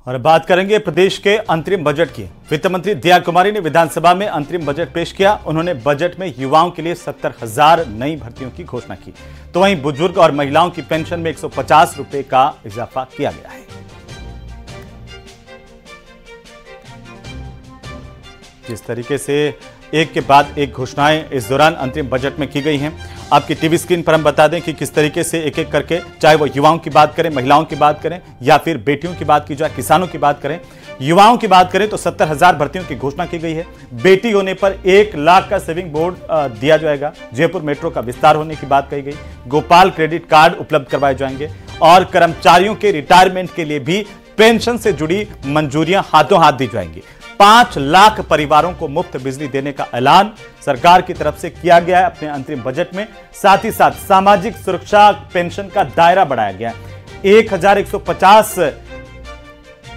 और बात करेंगे प्रदेश के अंतरिम बजट की। वित्त मंत्री दया कुमारी ने विधानसभा में अंतरिम बजट पेश किया। उन्होंने बजट में युवाओं के लिए 70,000 नई भर्तियों की घोषणा की, तो वहीं बुजुर्ग और महिलाओं की पेंशन में 150 रुपए का इजाफा किया गया है। जिस तरीके से एक के बाद एक घोषणाएं इस दौरान अंतरिम बजट में की गई हैं, आपकी टीवी स्क्रीन पर हम बता दें कि किस तरीके से एक एक करके, चाहे वो युवाओं की बात करें, महिलाओं की बात करें या फिर बेटियों की बात की जाए, किसानों की बात करें, युवाओं की बात करें तो 70,000 भर्तियों की घोषणा की गई है। बेटी होने पर 1 लाख का सेविंग बोर्ड दिया जाएगा। जयपुर मेट्रो का विस्तार होने की बात कही गई। गोपाल क्रेडिट कार्ड उपलब्ध करवाए जाएंगे और कर्मचारियों के रिटायरमेंट के लिए भी पेंशन से जुड़ी मंजूरियां हाथों हाथ दी जाएंगी। 5 लाख परिवारों को मुफ्त बिजली देने का ऐलान सरकार की तरफ से किया गया है अपने अंतरिम बजट में। साथ ही साथ सामाजिक सुरक्षा पेंशन का दायरा बढ़ाया गया है। 1150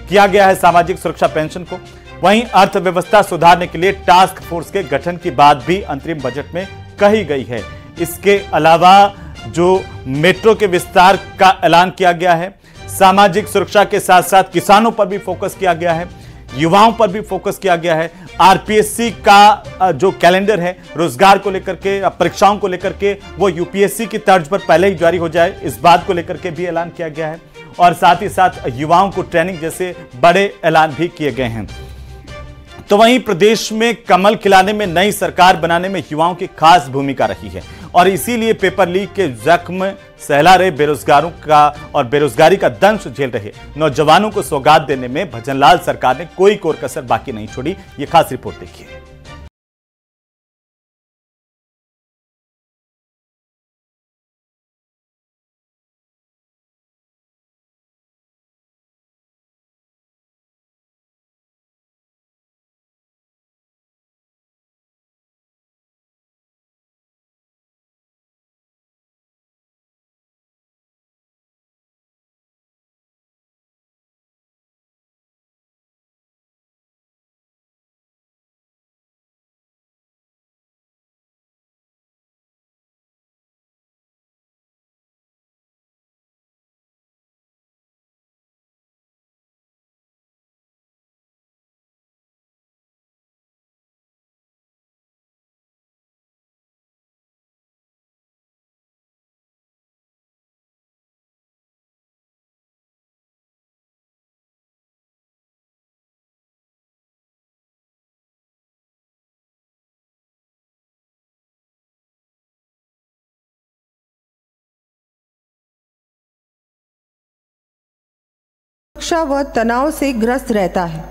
किया गया है सामाजिक सुरक्षा पेंशन को। वहीं अर्थव्यवस्था सुधारने के लिए टास्क फोर्स के गठन की बात भी अंतरिम बजट में कही गई है। इसके अलावा जो मेट्रो के विस्तार का ऐलान किया गया है, सामाजिक सुरक्षा के साथ साथ किसानों पर भी फोकस किया गया है, युवाओं पर भी फोकस किया गया है। आरपीएससी का जो कैलेंडर है रोजगार को लेकर के, परीक्षाओं को लेकर के, वो यूपीएससी की तर्ज पर पहले ही जारी हो जाए, इस बात को लेकर के भी ऐलान किया गया है। और साथ ही साथ युवाओं को ट्रेनिंग जैसे बड़े ऐलान भी किए गए हैं। तो वहीं प्रदेश में कमल खिलाने में, नई सरकार बनाने में युवाओं की खास भूमिका रही है और इसीलिए पेपर लीक के जख्म सहला रहे बेरोजगारों का और बेरोजगारी का दंश झेल रहे नौजवानों को सौगात देने में भजनलाल सरकार ने कोई कोर कसर बाकी नहीं छोड़ी। ये खास रिपोर्ट देखिए। सुरक्षा व तनाव से ग्रस्त रहता है।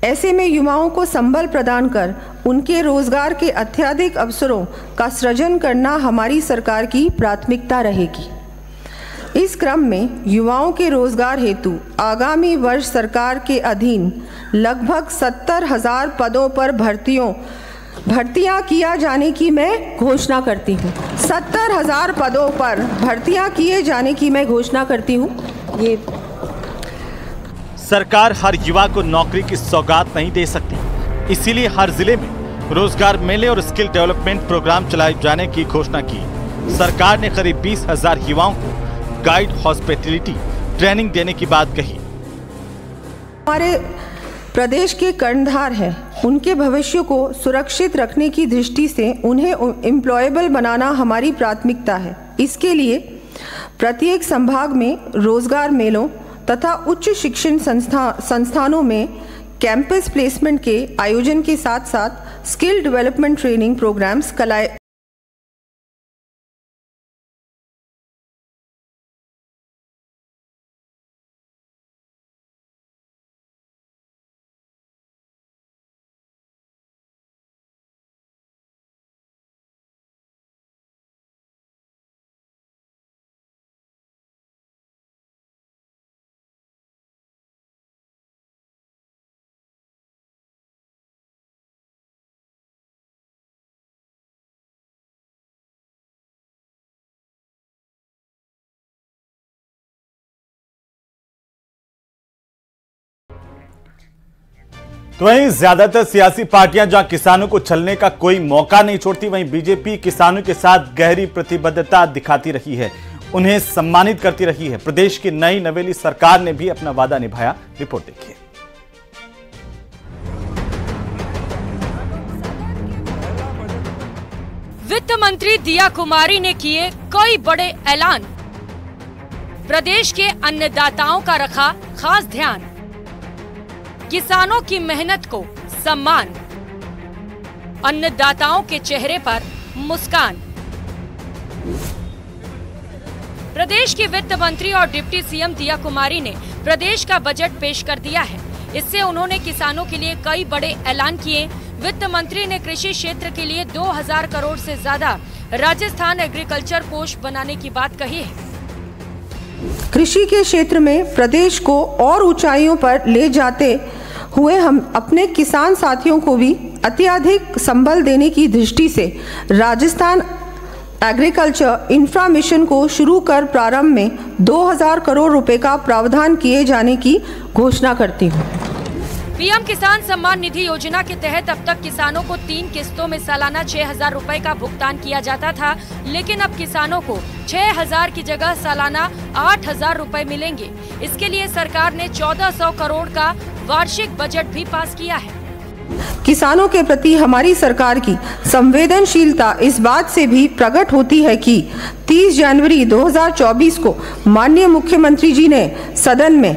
ऐसे में युवाओं को संबल प्रदान कर उनके रोजगार के अत्यधिक अवसरों का सृजन करना हमारी सरकार की प्राथमिकता रहेगी। इस क्रम में युवाओं के रोजगार हेतु आगामी वर्ष सरकार के अधीन लगभग 70,000 पदों पर भर्तियां किया जाने की मैं घोषणा करती हूँ। 70,000 पदों पर भर्तियां किए जाने की मैं घोषणा करती हूँ। ये सरकार हर युवा को नौकरी की सौगात नहीं दे सकती, इसीलिए हर जिले में रोजगार मेले और स्किल डेवलपमेंट प्रोग्राम चलाए जाने की घोषणा की। सरकार ने करीब 20,000 युवाओं को गाइड हॉस्पिटैलिटी ट्रेनिंग देने की बात कही। हमारे प्रदेश के कर्णधार हैं, उनके भविष्य को सुरक्षित रखने की दृष्टि से उन्हें एम्प्लॉयबल बनाना हमारी प्राथमिकता है। इसके लिए प्रत्येक संभाग में रोजगार मेलों तथा उच्च शिक्षण संस्थानों में कैंपस प्लेसमेंट के आयोजन के साथ साथ स्किल डेवलपमेंट ट्रेनिंग प्रोग्राम्स चलाए। तो वहीं ज्यादातर सियासी पार्टियां जहां किसानों को छलने का कोई मौका नहीं छोड़ती, वहीं बीजेपी किसानों के साथ गहरी प्रतिबद्धता दिखाती रही है। उन्हें सम्मानित करती रही है। प्रदेश की नई नवेली सरकार ने भी अपना वादा निभाया। रिपोर्ट देखिए। वित्त मंत्री दिया कुमारी ने किए कई बड़े ऐलान। प्रदेश के अन्नदाताओं का रखा खास ध्यान। किसानों की मेहनत को सम्मान। अन्नदाताओं के चेहरे पर मुस्कान। प्रदेश की वित्त मंत्री और डिप्टी सीएम दिया कुमारी ने प्रदेश का बजट पेश कर दिया है। इससे उन्होंने किसानों के लिए कई बड़े ऐलान किए। वित्त मंत्री ने कृषि क्षेत्र के लिए 2000 करोड़ से ज्यादा राजस्थान एग्रीकल्चर कोष बनाने की बात कही है। कृषि के क्षेत्र में प्रदेश को और ऊंचाइयों पर ले जाते हुए हम अपने किसान साथियों को भी अत्यधिक संबल देने की दृष्टि से राजस्थान एग्रीकल्चर इंफ्रा मिशन को शुरू कर प्रारंभ में 2000 करोड़ रुपए का प्रावधान किए जाने की घोषणा करती हूँ। पीएम किसान सम्मान निधि योजना के तहत अब तक किसानों को 3 किस्तों में सालाना 6000 रुपए का भुगतान किया जाता था, लेकिन अब किसानों को 6000 की जगह सालाना 8000 रुपए मिलेंगे। इसके लिए सरकार ने 1400 करोड़ का वार्षिक बजट भी पास किया है। किसानों के प्रति हमारी सरकार की संवेदनशीलता इस बात से भी प्रकट होती है कि 30 जनवरी 2024 को माननीय मुख्यमंत्री जी ने सदन में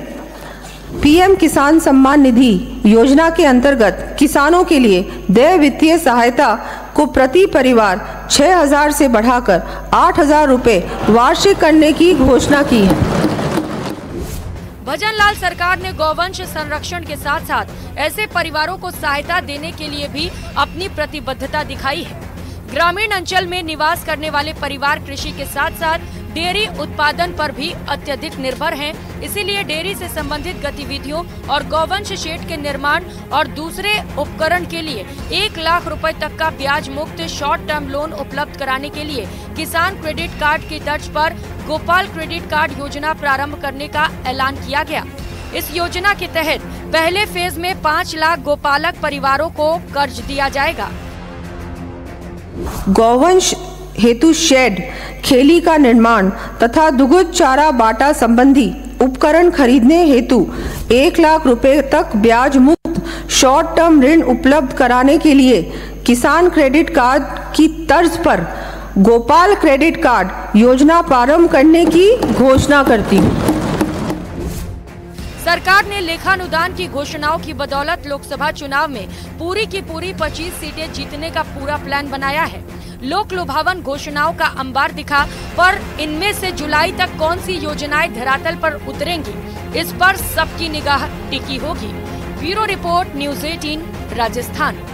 पीएम किसान सम्मान निधि योजना के अंतर्गत किसानों के लिए देय वित्तीय सहायता को प्रति परिवार 6000 से बढ़ाकर 8000 रुपए वार्षिक करने की घोषणा की है। भजनलाल सरकार ने गौवंश संरक्षण के साथ साथ ऐसे परिवारों को सहायता देने के लिए भी अपनी प्रतिबद्धता दिखाई है। ग्रामीण अंचल में निवास करने वाले परिवार कृषि के साथ साथ डेयरी उत्पादन पर भी अत्यधिक निर्भर हैं। इसीलिए डेयरी से संबंधित गतिविधियों और गौवंश शेड के निर्माण और दूसरे उपकरण के लिए 1 लाख रुपए तक का ब्याज मुक्त शॉर्ट टर्म लोन उपलब्ध कराने के लिए किसान क्रेडिट कार्ड की तर्ज पर गोपाल क्रेडिट कार्ड योजना प्रारंभ करने का ऐलान किया गया। इस योजना के तहत पहले फेज में 5 लाख गोपालक परिवारों को कर्ज दिया जाएगा। गौवंश हेतु शेड, खेली का निर्माण तथा दुग्ध चारा बाटा संबंधी उपकरण खरीदने हेतु 1 लाख रुपए तक ब्याज मुक्त शॉर्ट टर्म ऋण उपलब्ध कराने के लिए किसान क्रेडिट कार्ड की तर्ज पर गोपाल क्रेडिट कार्ड योजना प्रारंभ करने की घोषणा करती हूँ। सरकार ने लेखानुदान की घोषणाओं की बदौलत लोकसभा चुनाव में पूरी की पूरी 25 सीटें जीतने का पूरा प्लान बनाया है। लोक लुभावन घोषणाओं का अंबार दिखा, पर इनमें से जुलाई तक कौन सी योजनाएं धरातल पर उतरेंगी, इस पर सबकी निगाह टिकी होगी। Bureau report, news 18 Rajasthan.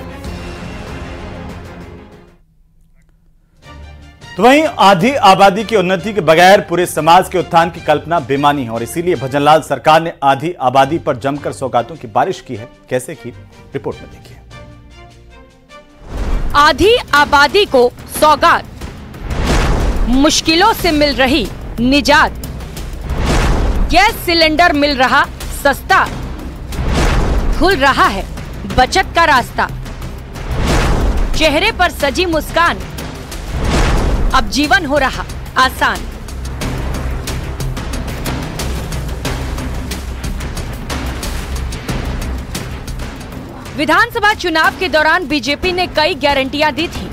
तो वहीं आधी आबादी की उन्नति के बगैर पूरे समाज के उत्थान की कल्पना बेमानी है और इसीलिए भजनलाल सरकार ने आधी आबादी पर जमकर सौगातों की बारिश की है। कैसे की, रिपोर्ट में देखिए। आधी आबादी को सौगात, मुश्किलों से मिल रही निजात, गैस सिलेंडर मिल रहा सस्ता, खुल रहा है बचत का रास्ता, चेहरे पर सजी मुस्कान, अब जीवन हो रहा आसान। विधानसभा चुनाव के दौरान बीजेपी ने कई गारंटियां दी थी।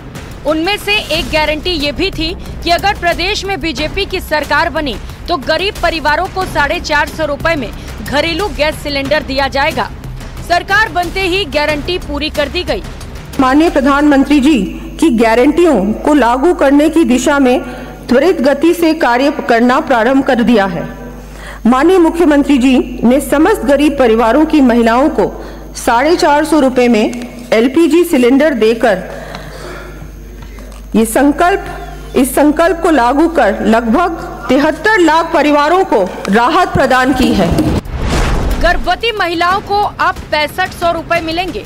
उनमें से एक गारंटी ये भी थी कि अगर प्रदेश में बीजेपी की सरकार बनी तो गरीब परिवारों को 450 रुपए में घरेलू गैस सिलेंडर दिया जाएगा। सरकार बनते ही गारंटी पूरी कर दी गई। माननीय प्रधानमंत्री जी की गारंटियों को लागू करने की दिशा में त्वरित गति से कार्य करना प्रारंभ कर दिया है। माननीय मुख्यमंत्री जी ने समस्त गरीब परिवारों की महिलाओं को 450 रुपए में एलपीजी सिलेंडर देकर इस संकल्प को लागू कर लगभग 73 लाख परिवारों को राहत प्रदान की है। गर्भवती महिलाओं को अब 6500 रुपए मिलेंगे।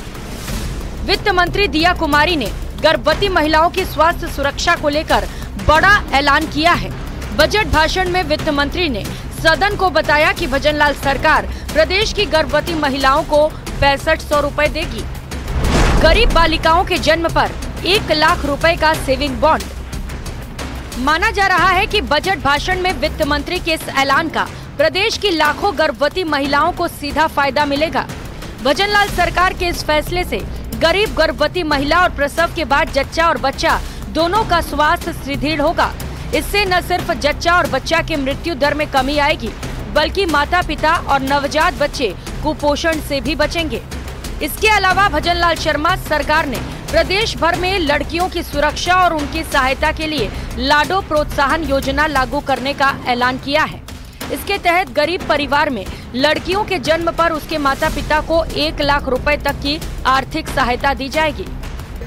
वित्त मंत्री दिया कुमारी ने गर्भवती महिलाओं की स्वास्थ्य सुरक्षा को लेकर बड़ा ऐलान किया है। बजट भाषण में वित्त मंत्री ने सदन को बताया कि भजनलाल सरकार प्रदेश की गर्भवती महिलाओं को 6500 रुपए देगी। गरीब बालिकाओं के जन्म पर 1 लाख रुपए का सेविंग बॉन्ड, माना जा रहा है कि बजट भाषण में वित्त मंत्री के इस ऐलान का प्रदेश की लाखों गर्भवती महिलाओं को सीधा फायदा मिलेगा। भजनलाल सरकार के इस फैसले से गरीब गर्भवती महिला और प्रसव के बाद जच्चा और बच्चा दोनों का स्वास्थ्य सुदृढ़ होगा। इससे न सिर्फ जच्चा और बच्चा की मृत्यु दर में कमी आएगी, बल्कि माता पिता और नवजात बच्चे कुपोषण से भी बचेंगे। इसके अलावा भजनलाल शर्मा सरकार ने प्रदेश भर में लड़कियों की सुरक्षा और उनकी सहायता के लिए लाडो प्रोत्साहन योजना लागू करने का ऐलान किया है। इसके तहत गरीब परिवार में लड़कियों के जन्म पर उसके माता पिता को 1 लाख रुपए तक की आर्थिक सहायता दी जाएगी।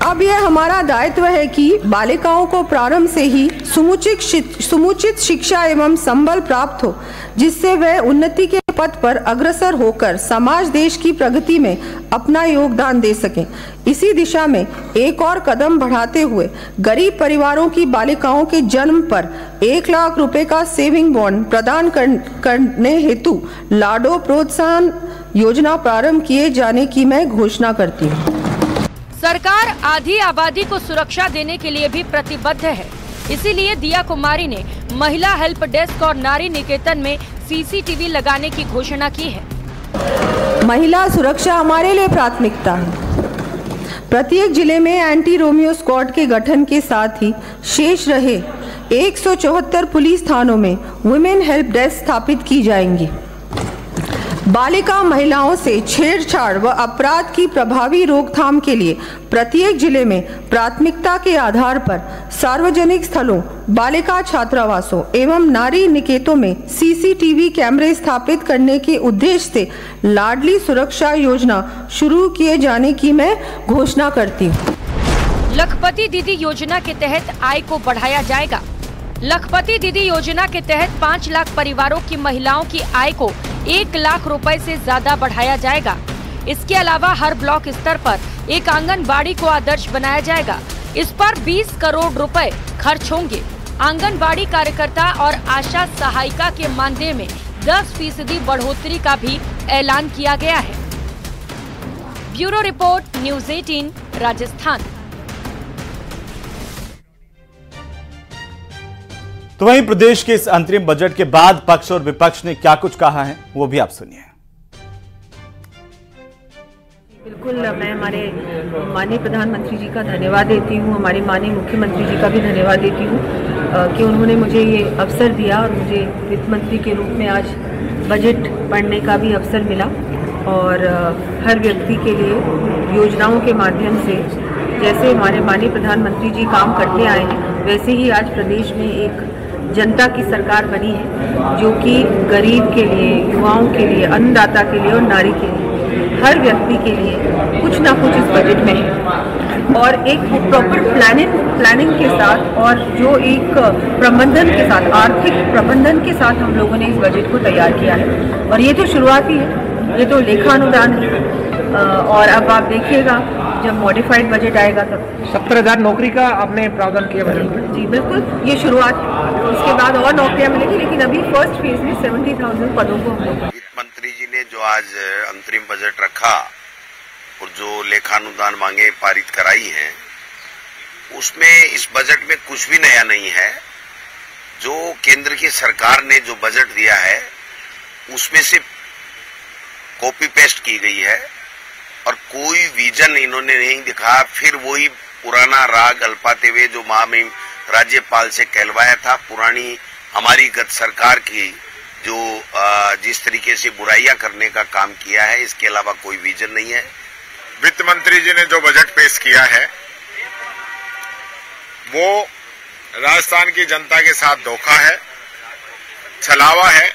अब यह हमारा दायित्व है कि बालिकाओं को प्रारंभ से ही समुचित शिक्षा एवं संबल प्राप्त हो, जिससे वह उन्नति के पथ पर अग्रसर होकर समाज देश की प्रगति में अपना योगदान दे सकें। इसी दिशा में एक और कदम बढ़ाते हुए गरीब परिवारों की बालिकाओं के जन्म पर 1 लाख रुपए का सेविंग बॉन्ड प्रदान करने हेतु लाडो प्रोत्साहन योजना प्रारंभ किए जाने की मैं घोषणा करती हूँ। सरकार आधी आबादी को सुरक्षा देने के लिए भी प्रतिबद्ध है। इसीलिए दिया कुमारी ने महिला हेल्प डेस्क और नारी निकेतन में सीसीटीवी लगाने की घोषणा की है। महिला सुरक्षा हमारे लिए प्राथमिकता है। प्रत्येक जिले में एंटी रोमियो स्क्वाड के गठन के साथ ही शेष रहे 174 पुलिस थानों में वुमेन हेल्प डेस्क स्थापित की जाएंगी। बालिका महिलाओं से छेड़छाड़ व अपराध की प्रभावी रोकथाम के लिए प्रत्येक जिले में प्राथमिकता के आधार पर सार्वजनिक स्थलों, बालिका छात्रावासों एवं नारी निकेतों में सीसीटीवी कैमरे स्थापित करने के उद्देश्य से लाडली सुरक्षा योजना शुरू किए जाने की मैं घोषणा करती हूँ। लखपति दीदी योजना के तहत आय को बढ़ाया जाएगा। लखपति दीदी योजना के तहत 5 लाख परिवारों की महिलाओं की आय को 1 लाख रुपए से ज्यादा बढ़ाया जाएगा। इसके अलावा हर ब्लॉक स्तर पर एक आंगनबाड़ी को आदर्श बनाया जाएगा। इस पर 20 करोड़ रुपए खर्च होंगे। आंगनबाड़ी कार्यकर्ता और आशा सहायिका के मानदेय में 10% बढ़ोतरी का भी ऐलान किया गया है। Bureau report, news 18, Rajasthan. तो वहीं प्रदेश के इस अंतरिम बजट के बाद पक्ष और विपक्ष ने क्या कुछ कहा है, वो भी आप सुनिए। बिल्कुल, मैं हमारे माननीय प्रधानमंत्री जी का धन्यवाद देती हूँ, हमारे माननीय मुख्यमंत्री जी का भी धन्यवाद देती हूँ कि उन्होंने मुझे ये अवसर दिया और मुझे वित्त मंत्री के रूप में आज बजट पढ़ने का भी अवसर मिला। और हर व्यक्ति के लिए योजनाओं के माध्यम से जैसे हमारे माननीय प्रधानमंत्री जी काम करते आए हैं, वैसे ही आज प्रदेश में एक जनता की सरकार बनी है जो कि गरीब के लिए, युवाओं के लिए, अन्नदाता के लिए और नारी के लिए, हर व्यक्ति के लिए कुछ ना कुछ इस बजट में है। और एक प्रॉपर प्लानिंग के साथ और जो एक प्रबंधन के साथ, आर्थिक प्रबंधन के साथ हम लोगों ने इस बजट को तैयार किया है। और ये तो शुरुआत ही है, ये तो लेखानुदान है। और अब आप देखिएगा जब मॉडिफाइड बजट आएगा तब 70,000 नौकरी का आपने प्रावधान किया बजट में। जी बिल्कुल, ये शुरुआत है, इसके बाद और नौकरियां मिलेगी, लेकिन अभी फर्स्ट फेज में 70,000 पदों को हम लोग। वित्त मंत्री जी ने जो आज अंतरिम बजट रखा और जो लेखानुदान मांगे पारित कराई हैं, उसमें इस बजट में कुछ भी नया नहीं है। जो केंद्र की सरकार ने जो बजट दिया है उसमें से कॉपी पेस्ट की गई है और कोई विजन इन्होंने नहीं दिखाया। फिर वही पुराना राग अल्पाते हुए जो महामहिम राज्यपाल से कहलवाया था, पुरानी हमारी गत सरकार की जो जिस तरीके से बुराइयां करने का काम किया है, इसके अलावा कोई विजन नहीं है। वित्त मंत्री जी ने जो बजट पेश किया है वो राजस्थान की जनता के साथ धोखा है, छलावा है,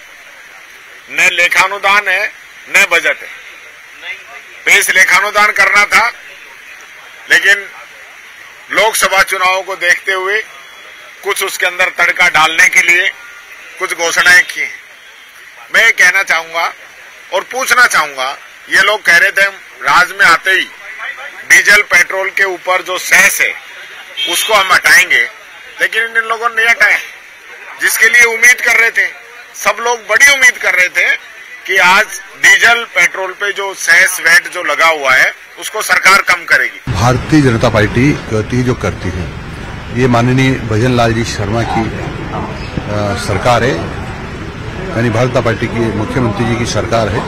न लेखानुदान है न बजट है। पेश लेखानुदान करना था, लेकिन लोकसभा चुनावों को देखते हुए कुछ उसके अंदर तड़का डालने के लिए कुछ घोषणाएं की हैं। मैं कहना चाहूंगा और पूछना चाहूंगा, ये लोग कह रहे थे राज में आते ही डीजल पेट्रोल के ऊपर जो सेस है उसको हम हटाएंगे, लेकिन इन लोगों ने नहीं हटाया, जिसके लिए उम्मीद कर रहे थे। सब लोग बड़ी उम्मीद कर रहे थे कि आज डीजल पेट्रोल पे जो सेस वैट जो लगा हुआ है उसको सरकार कम करेगी। भारतीय जनता पार्टी कहती है जो करती है, ये माननीय भजन लाल जी शर्मा की सरकार है, यानी भारतीय जनता पार्टी की मुख्यमंत्री जी की सरकार है,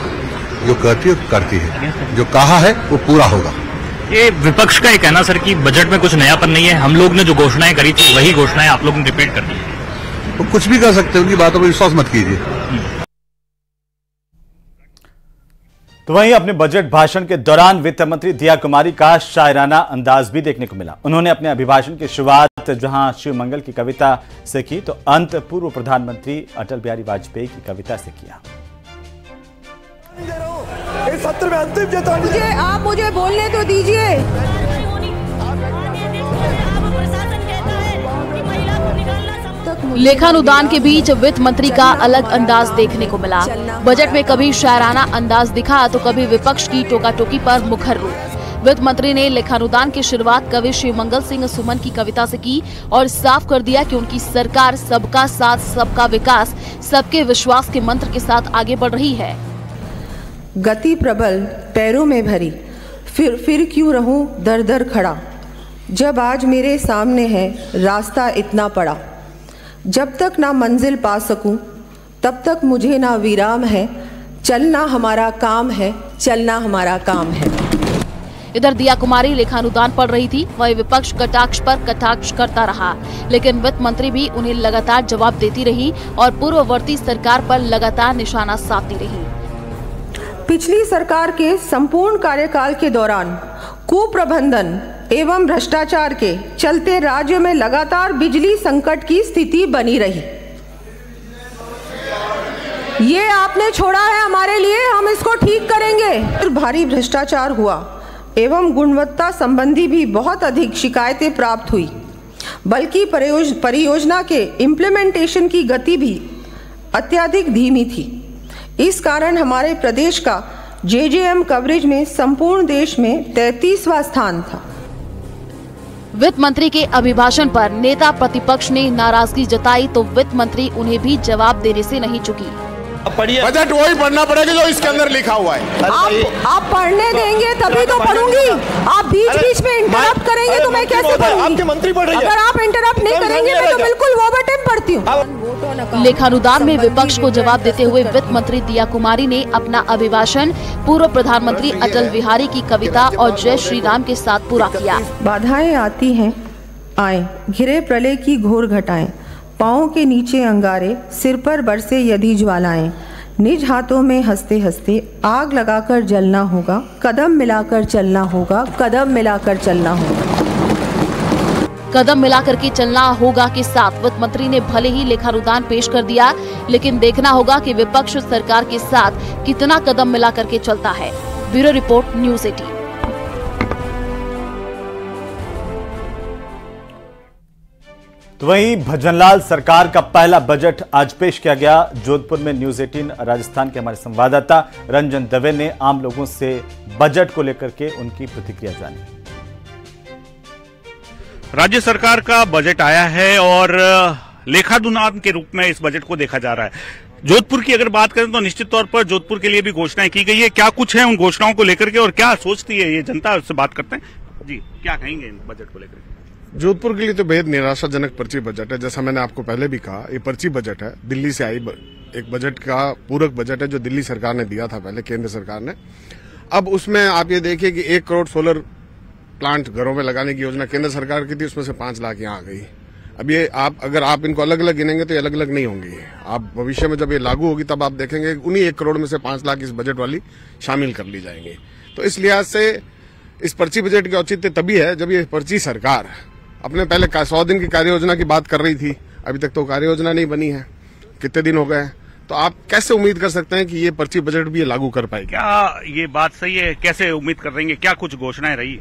जो कहती है करती है, जो कहा है वो पूरा होगा। ये विपक्ष का ये कहना सर कि बजट में कुछ नयापन नहीं है, हम लोग ने जो घोषणाएं करी थी वही घोषणाएं आप लोग ने रिपीट कर दी। वो कुछ भी कर सकते हैं, उनकी बातों पर विश्वास मत कीजिए। तो वहीं अपने बजट भाषण के दौरान वित्त मंत्री दिया कुमारी का शायराना अंदाज भी देखने को मिला। उन्होंने अपने अभिभाषण की शुरुआत जहां शिव मंगल की कविता से की, तो अंत पूर्व प्रधानमंत्री अटल बिहारी वाजपेयी की कविता से किया। इस सत्र में अंतिम चेतावनी, आप मुझे बोलने तो दीजिए। लेखानुदान के बीच वित्त मंत्री का अलग अंदाज देखने को मिला। बजट में कभी शायराना अंदाज दिखा तो कभी विपक्ष की टोका-टोकी पर मुखर रूप। वित्त मंत्री ने लेखानुदान की शुरुआत कवि शिवमंगल सिंह सुमन की कविता से की और साफ कर दिया कि उनकी सरकार सबका साथ, सबका विकास, सबके विश्वास के मंत्र के साथ आगे बढ़ रही है। गति प्रबल पैरों में भरी, फिर क्यों रहूं दर दर खड़ा, जब आज मेरे सामने है रास्ता इतना पड़ा। जब तक ना मंजिल पा सकूं तब तक मुझे ना विराम है, चलना हमारा काम है, चलना हमारा काम है। इधर दिया कुमारी लेखानुदान पढ़ रही थी, वही विपक्ष कटाक्ष पर कटाक्ष करता रहा, लेकिन वित्त मंत्री भी उन्हें लगातार जवाब देती रही और पूर्ववर्ती सरकार पर लगातार निशाना साधती रही। पिछली सरकार के संपूर्ण कार्यकाल के दौरान कुप्रबंधन एवं भ्रष्टाचार के चलते राज्य में लगातार बिजली संकट की स्थिति बनी रही। ये आपने छोड़ा है हमारे लिए, हम इसको ठीक करेंगे। फिर भारी भ्रष्टाचार हुआ एवं गुणवत्ता संबंधी भी बहुत अधिक शिकायतें प्राप्त हुई, बल्कि परियोजना के इम्प्लीमेंटेशन की गति भी अत्यधिक धीमी थी। इस कारण हमारे प्रदेश का JJM कवरेज में संपूर्ण देश में 33वां स्थान था। वित्त मंत्री के अभिभाषण पर नेता प्रतिपक्ष ने नाराजगी जताई तो वित्त मंत्री उन्हें भी जवाब देने से नहीं चुकी। बजट वही पढ़ना पड़ेगा जो इसके अंदर लिखा हुआ है। आप पढ़ने देंगे तभी तो पढ़ूंगी। आप बीच में इंटरप्ट करेंगे तो मैं कैसे पढ़ूंगी? आपके मंत्री पढ़ रही है। अगर आप इंटरप्ट नहीं करेंगे मैं तो बिल्कुल ओवरटाइम पढ़ती हूँ। लेखानुदान में विपक्ष को जवाब देते हुए वित्त मंत्री दिया कुमारी ने अपना अभिभाषण पूर्व प्रधानमंत्री अटल बिहारी की कविता और जय श्री राम के साथ पूरा किया। बाधाएं आती हैं आए, घिरे प्रलय की घोर घटाएं, पाँव के नीचे अंगारे, सिर पर बरसे यदि ज्वालाएं, निज हाथों में हंसते हंसते आग लगाकर जलना होगा, कदम मिलाकर चलना होगा, कदम मिलाकर चलना होगा। कदम मिलाकर के चलना होगा के साथ वित्त मंत्री ने भले ही लेखानुदान पेश कर दिया, लेकिन देखना होगा कि विपक्ष सरकार के साथ कितना कदम मिलाकर के चलता है। Bureau report, news 18। तो वहीं भजनलाल सरकार का पहला बजट आज पेश किया गया। जोधपुर में न्यूज़ 18 राजस्थान के हमारे संवाददाता रंजन दवे ने आम लोगों से बजट को लेकर के उनकी प्रतिक्रिया जानी। राज्य सरकार का बजट आया है और लेखानुदान के रूप में इस बजट को देखा जा रहा है। जोधपुर की अगर बात करें तो निश्चित तौर पर जोधपुर के लिए भी घोषणाएं की गई है। क्या कुछ है उन घोषणाओं को लेकर के और क्या सोचती है ये जनता, उससे बात करते हैं। जी, क्या कहेंगे इन बजट को लेकर? जोधपुर के लिए तो बेहद निराशाजनक पर्ची बजट है। जैसा मैंने आपको पहले भी कहा, ये पर्ची बजट है, दिल्ली से आई एक बजट का पूरक बजट है जो दिल्ली सरकार ने दिया था पहले, केंद्र सरकार ने। अब उसमें आप ये देखिए कि 1 करोड़ सोलर प्लांट घरों में लगाने की योजना केंद्र सरकार की थी, उसमें से 5 लाख यहाँ आ गई। अब ये अगर आप इनको अलग अलग गिनेंगे तो ये अलग अलग नहीं होंगी। आप भविष्य में जब ये लागू होगी तब आप देखेंगे उन्हीं 1 करोड़ में से 5 लाख इस बजट वाली शामिल कर ली जाएंगी। तो इस लिहाज से इस पर्ची बजट के औचित्य तभी है जब ये पर्ची सरकार अपने पहले 100 दिन की कार्य योजना की बात कर रही थी, अभी तक तो कार्य योजना नहीं बनी है, कितने दिन हो गए हैं। तो आप कैसे उम्मीद कर सकते हैं कि ये पर्ची बजट भी लागू कर पाएगी? क्या ये बात सही है? कैसे उम्मीद कर रही है? क्या कुछ घोषणाएं रही?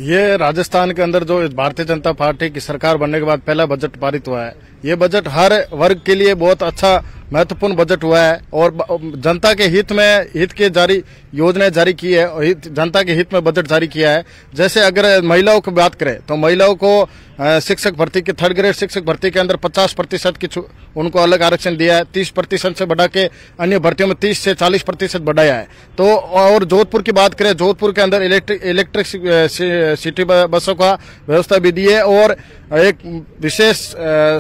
ये राजस्थान के अंदर जो भारतीय जनता पार्टी की सरकार बनने के बाद पहला बजट पारित हुआ है। ये बजट हर वर्ग के लिए बहुत अच्छा महत्वपूर्ण बजट हुआ है और जनता के हित के जारी योजनाएं जारी की है और जनता के हित में बजट जारी किया है। जैसे अगर महिलाओं की बात करें तो महिलाओं को शिक्षक भर्ती के थर्ड ग्रेड शिक्षक भर्ती के अंदर 50% की उनको अलग आरक्षण दिया है। 30% से बढ़ा के अन्य भर्तियों में 30 से 40% बढ़ाया है। तो और जोधपुर की बात करें, जोधपुर के अंदर इलेक्ट्रिक सिटी बसों का व्यवस्था भी दी है और एक विशेष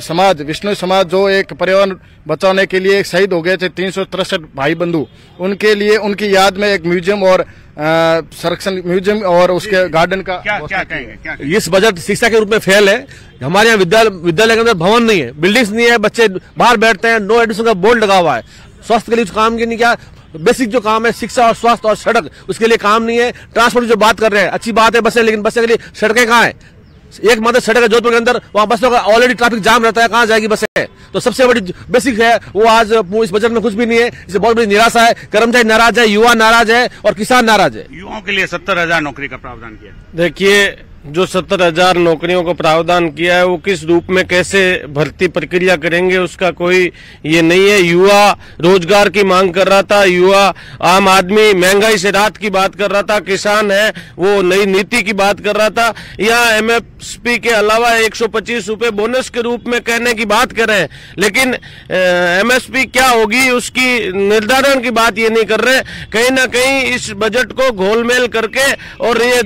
समाज विष्णु समाज जो एक पर्यावरण बचाने के लिए शहीद हो गए थे 363 भाई बंधु, उनके लिए उनकी याद में एक म्यूजियम और संरक्षण म्यूजियम और उसके गार्डन का क्या कहेंगे? इस बजट शिक्षा के रूप में फेल है। हमारे यहाँ विद्यालय के अंदर भवन नहीं है, बिल्डिंग्स नहीं है, बच्चे बाहर बैठते हैं, नो एडमिशन का बोर्ड लगा हुआ है। स्वास्थ्य के लिए काम की नहीं, क्या बेसिक जो काम है शिक्षा और स्वास्थ्य और सड़क, उसके लिए काम नहीं है। ट्रांसपोर्ट जो बात कर रहे हैं अच्छी बात है बसें, लेकिन बसें के लिए सड़कें कहाँ है? एक मात्र सड़क है जोधपुर के अंदर, वहां बसों का ऑलरेडी ट्रैफिक जाम रहता है, कहां जाएगी बसें? तो सबसे बड़ी बेसिक है वो आज इस बजट में कुछ भी नहीं है। इससे बहुत बड़ी निराशा है। कर्मचारी नाराज है, युवा नाराज है और किसान नाराज है। युवाओं के लिए 70,000 नौकरी का प्रावधान किया। देखिए, जो 70,000 नौकरियों को प्रावधान किया है वो किस रूप में कैसे भर्ती प्रक्रिया करेंगे उसका कोई ये नहीं है। युवा रोजगार की मांग कर रहा था, युवा आम आदमी महंगाई से राहत की बात कर रहा था, किसान है वो नई नीति की बात कर रहा था। यहाँ MSP के अलावा 125 रुपए बोनस के रूप में कहने की बात कर रहे हैं, लेकिन MSP क्या होगी उसकी निर्धारण की बात ये नहीं कर रहे। कहीं ना कहीं इस बजट को घोलमेल करके और ये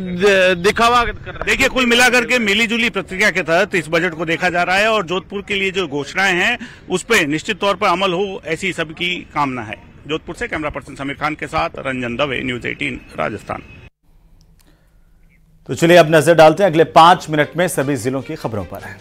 दिखावा कर रहे हैं। देखिए, कुल मिलाकर के मिलीजुली प्रक्रिया के तहत इस बजट को देखा जा रहा है और जोधपुर के लिए जो घोषणाएं हैं उस पर निश्चित तौर पर अमल हो, ऐसी सबकी कामना है। जोधपुर से कैमरा पर्सन समीर खान के साथ रंजन दवे, न्यूज 18 राजस्थान। तो चलिए अब नजर डालते हैं अगले 5 मिनट में सभी जिलों की खबरों पर है।